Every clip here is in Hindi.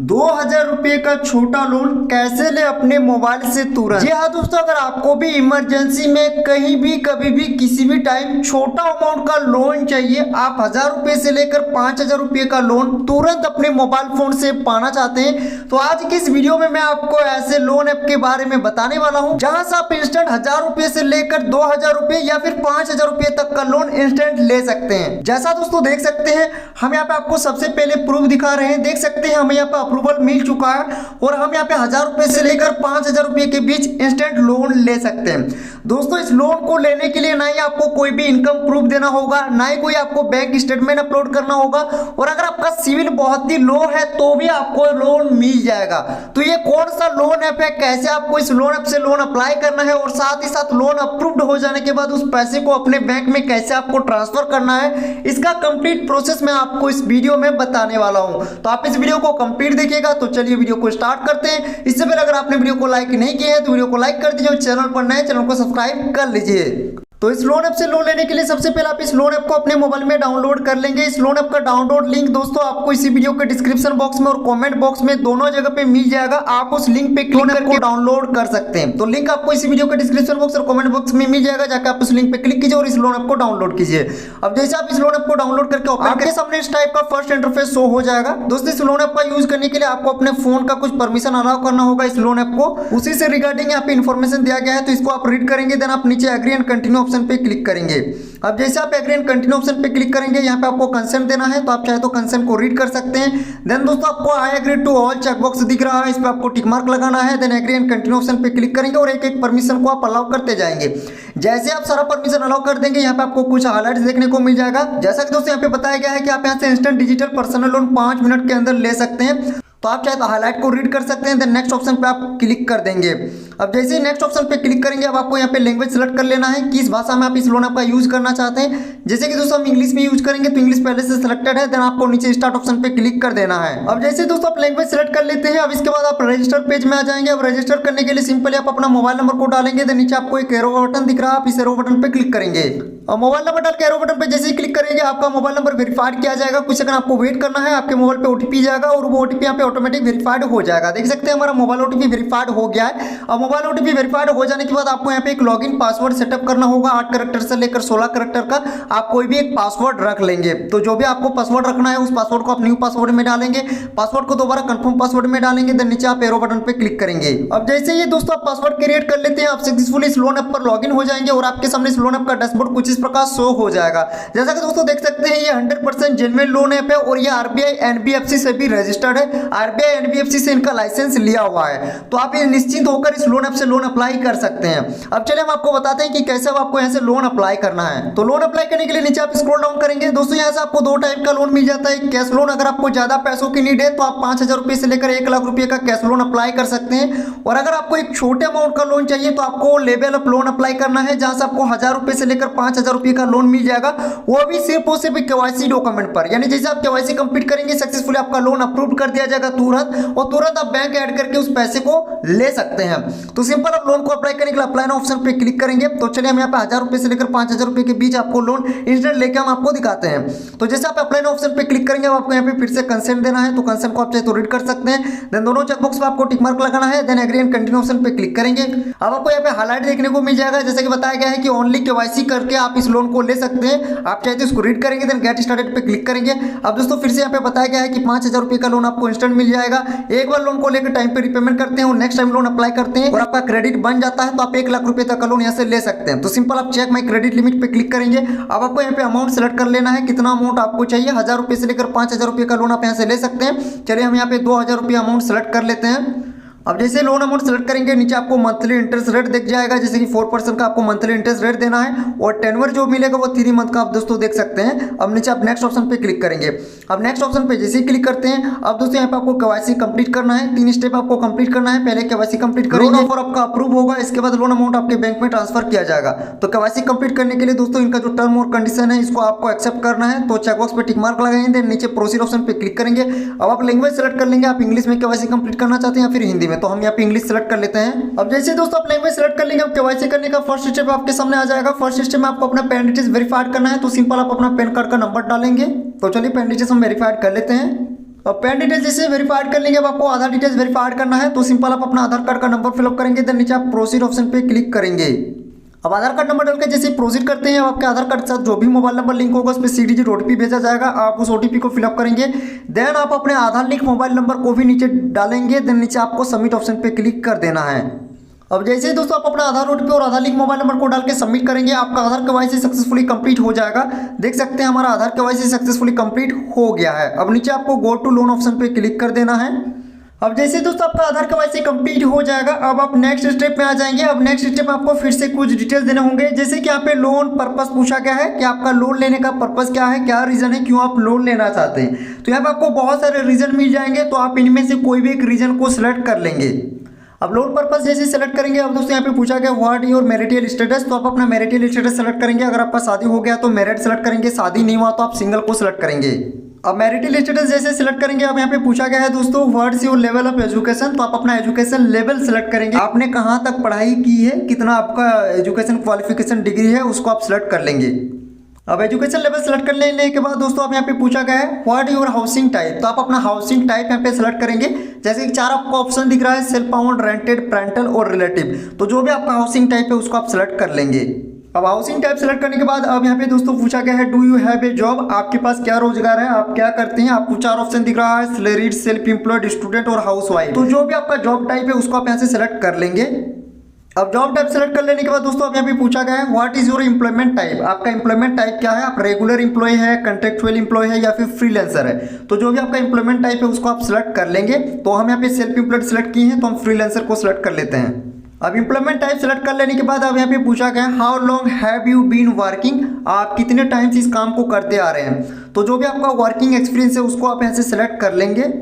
2000 रुपये का छोटा लोन कैसे ले अपने मोबाइल से तुरंत। जी हाँ दोस्तों, अगर आपको भी इमरजेंसी में कहीं भी कभी भी किसी भी टाइम छोटा अमाउंट का लोन चाहिए, आप 1000 रुपये से लेकर 5000 रुपये का लोन तुरंत अपने मोबाइल फोन से पाना चाहते हैं, तो आज की इस वीडियो में मैं आपको ऐसे लोन ऐप के बारे में बताने वाला हूँ जहां से आप इंस्टेंट 1000 रुपये से लेकर 2000 रुपये या फिर 5000 रुपये तक का लोन इंस्टेंट ले सकते हैं। जैसा दोस्तों देख सकते हैं, हम यहाँ पे आपको सबसे पहले प्रूफ दिखा रहे हैं। देख सकते हैं हमें यहाँ पे अप्रूवल मिल चुका है और हम यहाँ पे 1000 रुपये से लेकर 5000 रुपये के बीच इंस्टेंट लोन ले सकते हैं। दोस्तों, इस लोन को लेने के लिए ना ही आपको कोई भी इनकम प्रूफ देना होगा, ना ही कोई आपको बैंक स्टेटमेंट अपलोड करना होगा, और अगर आपका सिविल बहुत ही लो है तो भी आपको लोन मिल जाएगा। तो ये कौन सा लोन ऐप है, कैसे आपको इस लोन ऐप से लोन अप्लाई करना है और साथ ही साथ लोन अप्रूव्ड हो जाने के बाद उस पैसे को अपने बैंक में कैसे आपको ट्रांसफर करना है, इसका कंप्लीट प्रोसेस मैं आपको इस वीडियो में बताने वाला हूं। तो आप इस वीडियो को कंप्लीट देखिएगा। तो चलिए वीडियो को स्टार्ट करते हैं। इससे पहले अगर आपने वीडियो को लाइक नहीं किया है तो वीडियो को लाइक कर दीजिए, चैनल पर नए चैनल को सब्सक्राइब कर लीजिए। तो इस लोन ऐप से लोन लेने के लिए सबसे पहले आप इस लोन ऐप को अपने मोबाइल में डाउनलोड कर लेंगे। इस लोन ऐप का डाउनलोड लिंक दोस्तों आपको इसी वीडियो के डिस्क्रिप्शन बॉक्स में और कमेंट बॉक्स में दोनों जगह पे मिल जाएगा। आप उस लिंक पे क्लिक करके डाउनलोड कर सकते हैं। तो लिंक आपको इसी वीडियो के डिस्क्रिप्शन बॉक्स और कमेंट बॉक्स में मिल जाएगा। जाकर आप उस लिंक पे क्लिक कीजिए और इस लोन ऐप को डाउनलोड कीजिए। अब जैसे आप इस लोन ऐप को डाउनलोड करके आपके सामने इस टाइप का फर्स्ट इंटरफेस शो हो जाएगा। दोस्तों, इस लोन ऐप का यूज करने के लिए आपको अपने फोन का कुछ परमिशन अलाउ करना होगा इस लोन ऐप को। उसी से रिगार्डिंग यहाँ पे इन्फॉर्मेशन दिया गया है, तो इसको आप रीड करेंगे। देन आप नीचे एग्री एंड कंटिन्यू ऑप्शन पे क्लिक करेंगे। अब जैसे आप एग्री एंड कंटिन्यू ऑप्शन पे क्लिक करेंगे, यहाँ पे आपको कंसेंट देना है, तो आप चाहे तो कंसेंट को रीड कर सकते हैं। देन दोस्तों आपको I agree to all check box दिख रहा है, इस पे आपको टिक मार्क लगाना है। Then agree and continue option पे क्लिक करेंगे और एक एक परमिशन को आप अलाउ करते जाएंगे। जैसे आप सारा परमिशन अलाउ कर देंगे, यहाँ पे आपको कुछ हाईलाइट्स देखने को मिल जाएगा। जैसा कि दोस्तों यहाँ पे बताया गया है कि आप यहाँ से instant digital personal loan 5 minute के अंदर ले सकते हैं। तो आप चाहे तो हाईलाइट को रीड कर सकते हैं। देन नेक्स्ट ऑप्शन पे आप क्लिक कर देंगे। अब जैसे ही नेक्स्ट ऑप्शन पे क्लिक करेंगे, अब आपको यहाँ पे लैंग्वेज सेलेक्ट कर लेना है, किस भाषा में आप इस लोन ऐप का यूज करना चाहते हैं। जैसे कि दोस्तों हम इंग्लिश में यूज करेंगे, तो इंग्लिश पहले से सिलेक्टेड है। देन आपको नीचे स्टार्ट ऑप्शन पे क्लिक कर देना है। अब जैसे दोस्तों आप लैंग्वेज सेलेक्ट कर लेते हैं, अब इसके बाद आप रजिस्टर पेज में आ जाएंगे। अब रजिस्टर करने के लिए सिंपली आप अपना मोबाइल नंबर को डालेंगे। देन नीचे आपको एक एरो बटन दिख रहा है, आप इस एरो बटन पे क्लिक करेंगे। और मोबाइल नंबर डाल के एरो बटन पे जैसे ही क्लिक करेंगे, आपका मोबाइल नंबर वेरीफाइड किया जाएगा। कुछ सेकंड आपको वेट करना है, आपके मोबाइल पे ओटीपी जाएगा और वो ओटीपी यहाँ पे ऑटोमेटिक वेरीफाइड हो जाएगा। देख सकते हैं हमारा मोबाइल ओटीपी वेरीफाइड हो गया है। अब मोबाइल ओटीपी वेरीफाइड हो जाने के बाद आपको यहाँ पे एक लॉगिन पासवर्ड सेटअप करना होगा। 8 कैरेक्टर से लेकर 16 कैरेक्टर का आप कोई भी एक पासवर्ड रख लेंगे। तो जो भी आपको पासवर्ड रखना है, उस पासवर्ड को आप न्यू पासवर्ड में डालेंगे। पासवर्ड को दोबारा कंफर्म पासवर्ड में डालेंगे। देन नीचे आप एरो बटन पे क्लिक करेंगे। अब जैसे ये दोस्तों आप पासवर्ड क्रिएट कर लेते हैं, आप सक्सेसफुली इस लोन ऐप पर लॉगिन हो जाएंगे और आपके सामने इस लोन ऐप का डैशबोर्ड कुछ इस प्रकार शो हो जाएगा। जैसा कि दोस्तों देख सकते हैं, ये 100% जेन्युइन लोन ऐप है और ये आरबीआई एनबीएफसी से भी रजिस्टर्ड है। आरबीआई एनबीएफसी से इनका लाइसेंस लिया हुआ है। तो आप ये निश्चिंत होकर इस लोन ऐप से लोन अप्लाई कर सकते हैं। अब चलिए हम आपको बताते हैं कि कैसे आपको यहाँ से लोन अप्लाई करना है। तो लोन अप्लाई करने के लिए नीचे आप स्क्रॉल डाउन करेंगे। दोस्तों यहाँ से आपको 2 टाइप का लोन मिल जाता है। कैश लोन, अगर आपको ज्यादा पैसों की नीड है तो आप 5000 रुपये से लेकर 1 लाख रुपये का कैश लोन अप्लाई कर सकते हैं। और अगर आपको एक छोटे अमाउंट का लोन चाहिए तो आपको लेवल अप लोन अप्लाई करना है, जहां से आपको 1000 रुपये से लेकर 5000 रुपये का लोन मिल जाएगा। वो भी सिर्फ और सिर्फ केवाईसी डॉक्यूमेंट पर, यानी जैसे आप केवाईसी कंप्लीट करेंगे, सक्सेसफुली आपका लोन अप्रूव कर दिया जाएगा तुरंत, और तुरंत आप बैंक ऐड करके उस पैसे को ले सकते हैं। तो सिंपल आप लोन को अप्लाई करने के लिए अप्लाई नाउ ऑप्शन पे क्लिक करेंगे। तो चलिए हम यहाँ पे 1000 रुपये से लेकर 5000 रुपये के बीच आपको लोन इंस्टेंट लेके हम आपको दिखाते हैं। तो जैसे आप अप्लाई नाउ ऑप्शन पे क्लिक करेंगे, आपको यहाँ पे फिर से कंसेंट देना है। तो कंसेंट को आप चाहे तो रीड कर सकते हैं। देन दोनों चेकबॉक्स पे आपको टिक मार्क लगाना है। Then agree and continue option पे क्लिक करेंगे। अब आपको यहाँ पे हाईलाइट देखने को मिल जाएगा, जैसे कि बताया गया है कि ओनली केवाईसी करके आप इस लोन को ले सकते हैं। आप चाहे तो इसको रीड करेंगे। देन गेट स्टार्टेड पे क्लिक करेंगे। अब दोस्तों फिर से यहाँ पे बताया गया है कि 5000 रुपये का लोन आपको इंस्टेंट मिल जाएगा। एक बार लोन को लेकर टाइम पे रिपेमेंट करते हैं और नेक्स्ट टाइम लोन अप्लाई करते हैं और आपका क्रेडिट बन जाता है, तो आप 1 लाख रुपये तक का लोन यहाँ से ले सकते हैं। तो सिंपल आप चेक माई क्रेडिट लिमिट पे क्लिक करेंगे। अब आपको यहाँ पे अमाउंट सेलेक्ट कर लेना है, कितना अमाउंट आपको चाहिए। 1000 रुपये से लेकर 5000 रुपये का लोन आप यहाँ से ले सकते हैं। चलिए हम यहाँ पे 2000 रुपये अमाउंट सेलेक्ट कर लेते हैं। अब जैसे लोन अमाउंट सेलेक्ट करेंगे, नीचे आपको मंथली इंटरेस्ट रेट दिख जाएगा, जैसे कि 4% का आपको मंथली इंटरेस्ट रेट देना है और टेनवर जो मिलेगा वो 3 मंथ का आप दोस्तों देख सकते हैं। अब नीचे आप नेक्स्ट ऑप्शन पे क्लिक करेंगे। अब नेक्स्ट ऑप्शन पे जैसे ही क्लिक करते हैं, अब दोस्तों यहाँ पे आपको केवाईसी कंप्लीट करना है। 3 स्टेप आपको कंप्लीट करना है। पहले केवाईसी कंप्लीट करेंगे, लोन ऑफर आपका अप्रूव होगा, इसके बाद लोन अमाउंट आपके बैंक में ट्रांसफर किया जाएगा। तो केवाईसी कंप्लीट करने के लिए दोस्तों इनका जो टर्म और कंडीशन है, इसको आपको एक्सेप्ट करना है। तो चेकबॉक्स पे टिक मार्क लगाएंगे। देन नीचे प्रोसीड ऑप्शन पे क्लिक करेंगे। अब आप लैंग्वेज सेलेक्ट कर लेंगे, आप इंग्लिश में केवाईसी कंप्लीट करना चाहते हैं या फिर हिंदी में। तो हम यहाँ पे इंग्लिश सेलेक्ट कर लेते हैं। अब जैसे दोस्तों आप लैंग्वेज सेलेक्ट कर लेंगे, अब केवाईसी करने का फर्स्ट स्टेप आपके सामने आ जाएगा। फर्स्ट स्टेप में आपको अपना पैन डिटेल्स वेरीफाइड करना है। तो सिंपल आप अपना पैन कार्ड का नंबर डालेंगे। तो चलिए पैन डिटेल्स हम वेरीफाइड कर लेते हैं। अब पैन डिटेल्स जैसे वेरीफाइड कर लेंगे। अब आपको आधार डिटेल्स वेरीफाइड करना है तो सिंपल आप अपना आधार कार्ड का नंबर फिलअप करेंगे, देन नीचे आप प्रोसीड ऑप्शन पे क्लिक करेंगे। अब आधार कार्ड नंबर डाल के जैसे प्रोसीड करते हैं, अब आपके आधार कार्ड के साथ जो भी मोबाइल नंबर लिंक होगा उस पर 6 डिजिट OTP भेजा जाएगा। आप उस OTP को फिलअप करेंगे, देन आप अपने आधार लिंक मोबाइल नंबर को भी नीचे डालेंगे, देन नीचे आपको सबमिट ऑप्शन पे क्लिक कर देना है। अब जैसे ही दोस्तों आप अपना आधार OTP और आधार लिंक मोबाइल नंबर को डाल के सबमिट करेंगे, आपका आधार KYC सक्सेसफुली कंप्लीट हो जाएगा। देख सकते हैं हमारा आधार KYC सक्सेसफुली कंप्लीट हो गया है। अब नीचे आपको गो टू लोन ऑप्शन पे क्लिक कर देना है। अब जैसे दोस्तों आपका आधार KYC कंप्लीट हो जाएगा, अब आप नेक्स्ट स्टेप में आ जाएंगे। अब नेक्स्ट स्टेप में आपको फिर से कुछ डिटेल्स देने होंगे, जैसे कि यहाँ पे लोन पर्पस पूछा गया है कि आपका लोन लेने का पर्पस क्या है, क्या रीजन है क्यों आप लोन लेना चाहते हैं। तो यहाँ पे आपको बहुत सारे रीजन मिल जाएंगे, तो आप इनमें से कोई भी एक रीजन को सिलेक्ट कर लेंगे। अब लोन पर्पस जैसे सेलेक्ट करेंगे, अब दोस्तों यहाँ पे पूछा गया व्हाट योर मैरिटल स्टेटस, तो आप अपना मैरिटल स्टेटस सेलेक्ट करेंगे। अगर आपका शादी हो गया तो मैरिड सेलेक्ट करेंगे, शादी नहीं हुआ तो आप सिंगल को सिलेक्ट करेंगे। अब मैरिटल स्टेटस जैसे सिलेक्ट करेंगे, अब यहाँ पे पूछा गया है दोस्तों what's your level of education, तो आप अपना एजुकेशन लेवल सेलेक्ट करेंगे। आपने कहाँ तक पढ़ाई की है, कितना आपका एजुकेशन क्वालिफिकेशन डिग्री है, उसको आप सिलेक्ट कर लेंगे। अब एजुकेशन लेवल सेलेक्ट कर लेने के बाद दोस्तों आप यहाँ पे पूछा गया है व्हाट योर हाउसिंग टाइप, तो आप अपना हाउसिंग टाइप यहाँ पे सेलेक्ट करेंगे। जैसे कि 4 आपको ऑप्शन दिख रहा है, सेल्फ ओन्ड, रेंटेड, पेरेंटल और रिलेटिव, तो जो भी आपका हाउसिंग टाइप है उसको आप सेलेक्ट कर लेंगे। अब हाउसिंग टाइप सेलेक्ट करने के बाद अब यहाँ पे दोस्तों पूछा गया है do you have a job, आपके पास क्या रोजगार है, आप क्या करते हैं। आपको 4 ऑप्शन दिख रहा है, सैलरीड, सेल्फ एम्प्लॉयड, स्टूडेंट और हाउसवाइफ, तो जो भी आपका जॉब टाइप है उसको आप यहाँ से सेलेक्ट कर लेंगे। अब जॉब टाइप सेलेक्ट कर लेने के बाद दोस्तों अब यहाँ पे पूछा गया है what is your employment type, आपका एम्प्लॉयमेंट टाइप क्या है, आप रेगुलर एम्प्लॉय है, कॉन्ट्रेक्चुअल एम्प्लॉय है या फिर फ्रीलांसर है। तो जो भी आपका एम्प्लॉयमेंट टाइप है उसको आप सिलेक्ट कर लेंगे। तो हम यहाँ पे सेल्फ एम्प्लॉयड सेलेक्ट किए हैं तो हम फ्रीलांसर को सिलेक्ट कर लेते हैं। अब एम्प्लॉयमेंट टाइप सेलेक्ट कर लेने के बाद अब यहाँ पे पूछा गया how long have you been working, आप कितने टाइम से इस काम को करते आ रहे हैं। तो जो भी आपका वर्किंग एक्सपीरियंस है उसको आप यहाँ से सिलेक्ट कर लेंगे।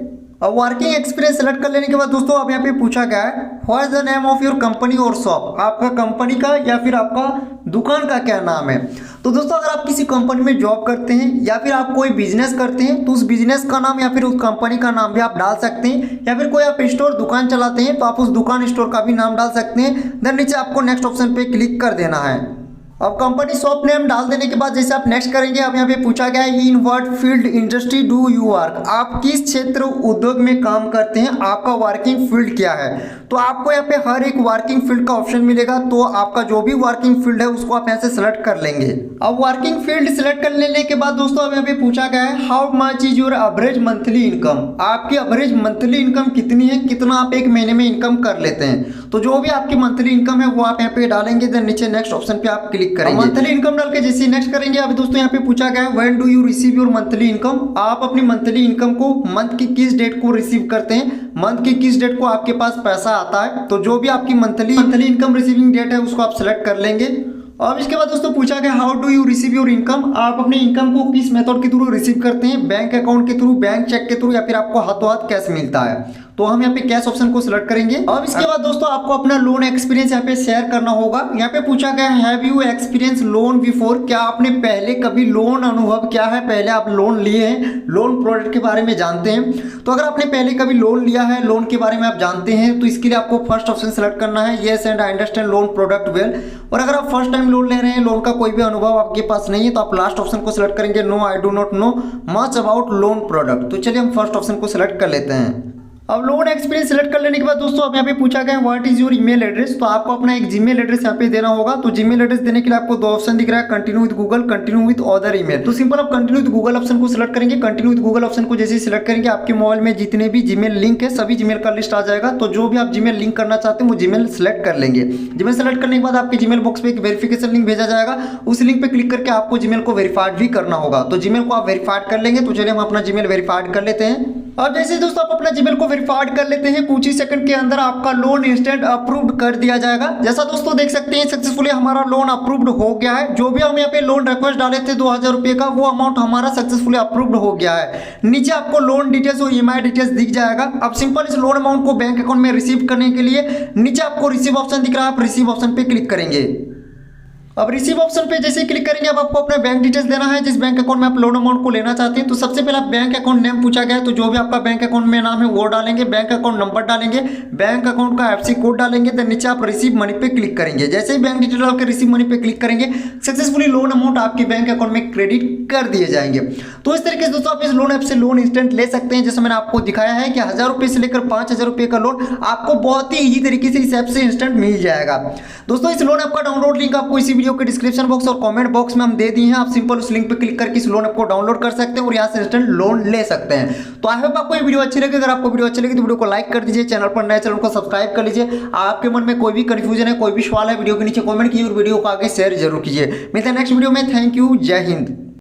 अब वर्किंग एक्सपीरियंस सेलेक्ट कर लेने के बाद दोस्तों अब यहाँ पे पूछा गया है what is the name of your company और शॉप, आपका कंपनी का या फिर आपका दुकान का क्या नाम है। तो दोस्तों अगर आप किसी कंपनी में जॉब करते हैं या फिर आप कोई बिजनेस करते हैं तो उस बिजनेस का नाम या फिर उस कंपनी का नाम भी आप डाल सकते हैं, या फिर कोई आप स्टोर दुकान चलाते हैं तो आप उस दुकान स्टोर का भी नाम डाल सकते हैं। देन नीचे आपको नेक्स्ट ऑप्शन पे क्लिक कर देना है। अब कंपनी शॉप नेम डाल देने के बाद जैसे आप नेक्स्ट करेंगे, अब यहाँ पे पूछा गया है in what field industry do you work, आप किस क्षेत्र उद्योग में काम करते हैं, आपका वर्किंग फील्ड क्या है। तो आपको यहाँ पे हर एक वर्किंग फील्ड का ऑप्शन मिलेगा, तो आपका जो भी वर्किंग फील्ड है उसको आप यहाँ से सिलेक्ट कर लेंगे। अब वर्किंग फील्ड सिलेक्ट कर लेने के बाद दोस्तों अब यहाँ पे पूछा गया है how much is your average monthly income, आपकी एवरेज मंथली इनकम कितनी है, कितना आप एक महीने में इनकम कर लेते हैं। तो जो भी आपकी मंथली इनकम है वो आप यहाँ पे डालेंगे, देन नीचे नेक्स्ट ऑप्शन पे आप क्लिक करेंगे। मंथली इनकम डाल के जैसे नेक्स्ट करेंगे, अब दोस्तों यहाँ पे पूछा गया है when do you receive your monthly income, आप अपनी मंथली इनकम को मंथ की किस डेट को रिसीव करते हैं, मंथ की किस डेट को आपके पास पैसा आता है। तो जो भी आपकी मंथली इनकम रिसीविंग डेट है उसको आप सिलेक्ट कर लेंगे। अब इसके बाद दोस्तों पूछा गया how do you receive your income, आप अपने इनकम को किस मेथड के थ्रू रिसीव करते हैं, बैंक अकाउंट के थ्रू, बैंक चेक के थ्रू या फिर आपको हाथों हाथ कैश मिलता है। तो हम यहाँ पे कैश ऑप्शन को सिलेक्ट करेंगे। अब इसके बाद दोस्तों आपको अपना लोन एक्सपीरियंस यहाँ पे शेयर करना होगा। यहाँ पे पूछा गया have you experience loan before, क्या आपने पहले कभी लोन अनुभव क्या है, पहले आप लोन लिए हैं, लोन प्रोडक्ट के बारे में जानते हैं। तो अगर आपने पहले कभी लोन लिया है, लोन के बारे में आप जानते हैं, तो इसके लिए आपको फर्स्ट ऑप्शन सेलेक्ट करना है yes and I understand loan product well. और अगर आप फर्स्ट टाइम लोन ले रहे हैं, लोन का कोई भी अनुभव आपके पास नहीं है, तो आप लास्ट ऑप्शन को सिलेक्ट करेंगे no I do not know much about loan product. तो चलिए हम फर्स्ट ऑप्शन को सिलेक्ट कर लेते हैं। अब लोन एक्सपीरियंस सेलेक्ट कर लेने के बाद दोस्तों अब यहाँ पे पूछा गया what is your email address, तो आपको अपना एक जीमेल एड्रेस यहाँ पे देना होगा। तो जीमेल एड्रेस देने के लिए आपको 2 ऑप्शन दिख रहा है, continue with Google, continue with other email. तो सिंपल आप कंटिन्यू विद गूगल ऑप्शन को सिलेक्ट करेंगे। कंटिन्यू विद गूगल ऑप्शन को जैसे सिलेक्ट करेंगे, आपके मोबाइल में जितने भी जीमेल लिंक है सभी जीमेल का लिस्ट आ जाएगा। तो जो भी आप जीमेल लिंक करना चाहते हैं वो जीमेल सेलेक्ट कर लेंगे। जीमेल सेलेक्ट करने के बाद आपके जीमेल बॉक्स पे एक वेरिफिकेशन लिंक भेजा जाएगा, उस लिंक पे क्लिक करके आपको जीमेल को वेरीफाइड भी करना होगा। तो जीमेल को आप वेरीफाइड कर लेंगे। तो चलिए हम अपना जीमेल वेरीफाइड कर लेते हैं। अब जैसे दोस्तों आप अपना जीमेल को वेरीफाइड कर लेते हैं, कुछ ही सेकंड के अंदर आपका लोन इंस्टेंट अप्रूव्ड कर दिया जाएगा। जैसा दोस्तों देख सकते हैं सक्सेसफुली हमारा लोन अप्रूव्ड हो गया है। जो भी हम यहाँ पे लोन रिक्वेस्ट डाले थे 2000 रुपये का, वो अमाउंट हमारा सक्सेसफुली अप्रूव्ड हो गया है। नीचे आपको लोन डिटेल्स और EMI डिटेल्स दिख जाएगा। अब सिंपल इस लोन अमाउंट को बैंक अकाउंट में रिसीव करने के लिए नीचे आपको रिसीव ऑप्शन दिख रहा है, आप रिसीव ऑप्शन पे क्लिक करेंगे। अब रिसीव ऑप्शन पे जैसे क्लिक करेंगे, अब आपको अपना बैंक डिटेल्स देना है, जिस बैंक अकाउंट में आप लोन अमाउंट को लेना चाहते हैं। तो सबसे पहले बैंक अकाउंट नेम पूछा गया है, तो जो भी आपका बैंक अकाउंट में नाम है वो डालेंगे, बैंक अकाउंट नंबर डालेंगे, बैंक अकाउंट का एफसी कोड डालेंगे, देन नीचे आप रिसीव मनी पे क्लिक करेंगे। जैसे ही बैंक डिटेल डाल के रिसीव मनी पे क्लिक करेंगे, सक्सेसफुली लोन अमाउंट आपके बैंक अकाउंट में क्रेडिट कर दिए जाएंगे। तो इस तरीके से दोस्तों आप इस लोन ऐप से लोन इंस्टेंट ले सकते हैं। जैसे मैंने आपको दिखाया है कि 1000 रुपए से लेकर 5000 रुपए का लोन आपको बहुत ही इजी तरीके से इस ऐप से इंस्टेंट मिल जाएगा। दोस्तों इस लोन ऐप का डाउनलोड लिंक आपको इसी वीडियो के डिस्क्रिप्शन बॉक्स और कमेंट बॉक्स में हम दे दिए हैं। आप सिंपल उस लिंक पे क्लिक करके इस लोन ऐप को डाउनलोड कर सकते हैं और यहाँ से इंस्टेंट लोन ले सकते हैं। तो आई होप आपको ये वीडियो अच्छी लगी। अगर आपको वीडियो अच्छी लगी तो वीडियो को लाइक कर दीजिए, चैनल पर नए चैनल को सब्सक्राइब कर लीजिए। आपके मन में कोई भी कंफ्यूजन है, कोई भी सवाल है, वीडियो के नीचे कमेंट कीजिए और वीडियो को आगे शेयर जरूर कीजिए। मिलते हैं नेक्स्ट वीडियो में। थैंक यू, जय हिंद।